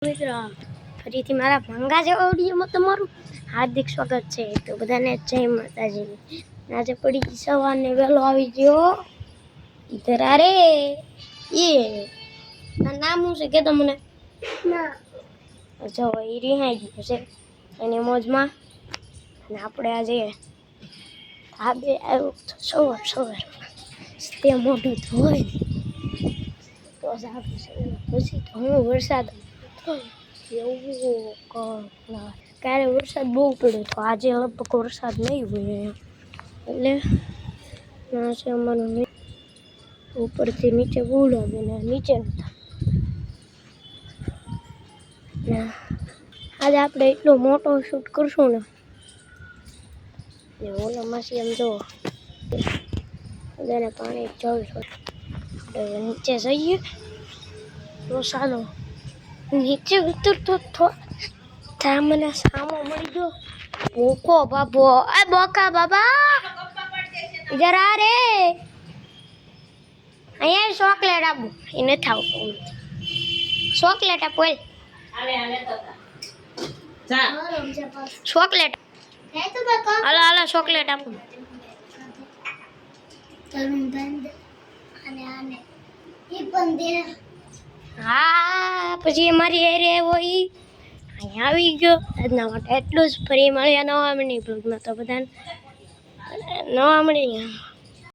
મિત્રો ફરીથી મારા ભંગા જેવા ઓડિયોમાં તમારું હાર્દિક સ્વાગત છે। તો બધાને જય માતાજી। આજે પડી ગઈ સવારને વહેલો આવી ગયો ઇધર અરે એ નામ શું છે કે તમને ના જો એ રિહાઈ ગયો છે એની મોજમાં અને આપણે આજે આ બે આવ્યો સવાર તે મોઢું ધોઈ તો સારું છે પછી તો હું વરસાદ એવું ક્યારે વરસાદ બહુ પડ્યો તો આજે લગભગ વરસાદ નહીં હોય એટલે ના છે અમારું ઉપરથી નીચે ગુલાબે ને નીચે નતા આજે આપણે એટલો મોટો શૂટ કરશું ને ઓલા માસી એમ જો બધાને પાણી જવું નીચે જઈએ તો ચાલો નીચે ઉતરતો ત્યાં મને સામો મળી ગયો બોકો બાબો એ બોકા બાબા ઇધર આ રે અહીંયા ચોકલેટ આપો એ નથી આવતું ચોકલેટ આપો ચોકલેટ હાલો હાલો ચોકલેટ આપો હા પછી અમારી એરે આવ્યો ઈ અહીંયા આવી ગયો આજના માટે એટલું જ ફરી મળ્યા નવા મળી બ્લોગમાં તો બધાને નવા મળી